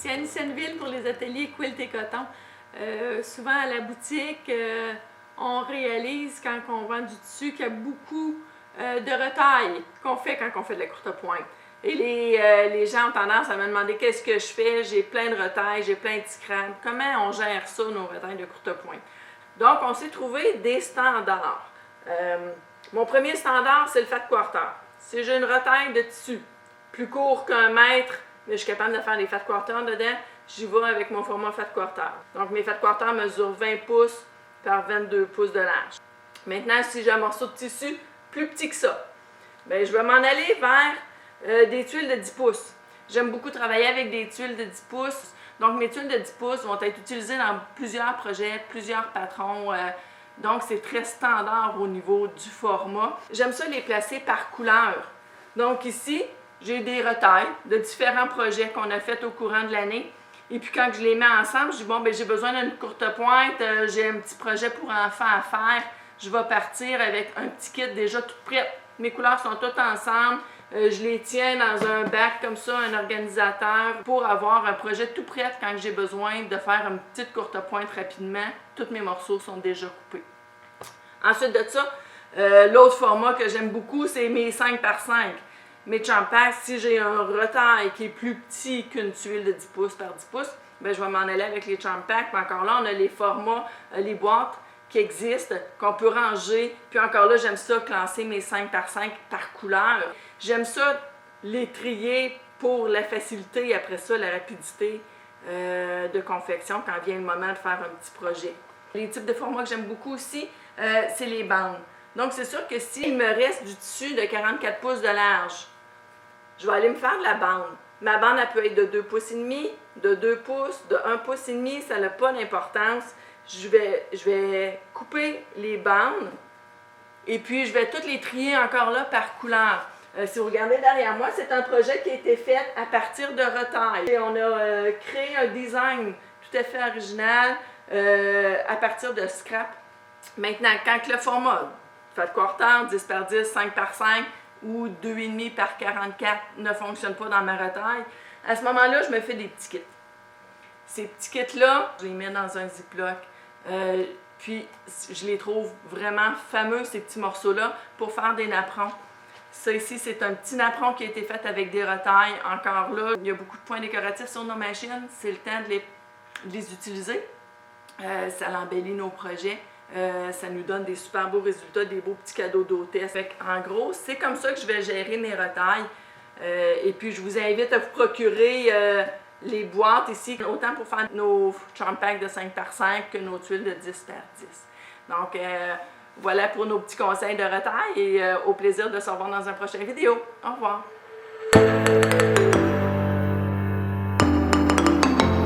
Ici Annie Senneville pour les ateliers Quilt et Coton. Souvent à la boutique, on réalise quand on vend du tissu qu'il y a beaucoup de retailles qu'on fait quand on fait de la courte pointe. Et les gens ont tendance à me demander qu'est-ce que je fais, j'ai plein de retailles, j'ai plein de scraps. Comment on gère ça, nos retailles de courte pointe? Donc, on s'est trouvé des standards. Mon premier standard, c'est le fat quarter. Si j'ai une retaille de tissu plus court qu'1 mètre, mais je suis capable de faire des fat quarters dedans, j'y vais avec mon format fat quarter. Donc, mes fat quarters mesurent 20 pouces par 22 pouces de large. Maintenant, si j'ai un morceau de tissu plus petit que ça, bien, je vais m'en aller vers des tuiles de 10 pouces. J'aime beaucoup travailler avec des tuiles de 10 pouces. Donc, mes tuiles de 10 pouces vont être utilisées dans plusieurs projets, plusieurs patrons. Donc, c'est très standard au niveau du format. J'aime ça les placer par couleur. Donc, ici, j'ai des retailles de différents projets qu'on a fait au courant de l'année. Et puis, quand je les mets ensemble, je dis, bon, ben j'ai besoin d'une courte pointe, j'ai un petit projet pour enfants à faire. Je vais partir avec un petit kit déjà tout prêt. Mes couleurs sont toutes ensemble. Je les tiens dans un bac comme ça, un organisateur, pour avoir un projet tout prêt quand j'ai besoin de faire une petite courte pointe rapidement. Tous mes morceaux sont déjà coupés. Ensuite de ça, l'autre format que j'aime beaucoup, c'est mes 5 par 5. Mes Champak, si j'ai un retail qui est plus petit qu'une tuile de 10 pouces par 10 pouces, bien, je vais m'en aller avec les Champak. Puis encore là, on a les formats, les boîtes qui existent, qu'on peut ranger. Puis encore là, j'aime ça classer mes 5 par 5 par couleur. J'aime ça les trier pour la facilité et après ça, la rapidité de confection quand vient le moment de faire un petit projet. Les types de formats que j'aime beaucoup aussi, c'est les bandes. Donc, c'est sûr que s'il me reste du tissu de 44 pouces de large, je vais aller me faire de la bande. Ma bande, elle peut être de 2 pouces et demi, de 2 pouces, de 1 pouce et demi, ça n'a pas d'importance. Je vais couper les bandes et puis je vais toutes les trier encore là par couleur. Si vous regardez derrière moi, c'est un projet qui a été fait à partir de retailles. Et on a créé un design tout à fait original à partir de scrap. Maintenant, quand le format fat quarter, 10 par 10, 5 par 5 ou 2,5 par 44 ne fonctionne pas dans ma retaille, à ce moment-là, je me fais des petits kits. Ces petits kits-là, je les mets dans un ziploc. Puis, je les trouve vraiment fameux, ces petits morceaux-là, pour faire des napperons. Ça ici, c'est un petit napperon qui a été fait avec des retailles. Encore là, il y a beaucoup de points décoratifs sur nos machines. C'est le temps de les utiliser. Ça embellit nos projets. Ça nous donne des super beaux résultats, des beaux petits cadeaux d'hôtesse. En gros, c'est comme ça que je vais gérer mes retailles. Et puis, je vous invite à vous procurer les boîtes ici, autant pour faire nos Champak de 5 par 5 que nos tuiles de 10 par 10. Donc, voilà pour nos petits conseils de retaille et au plaisir de se revoir dans une prochaine vidéo. Au revoir!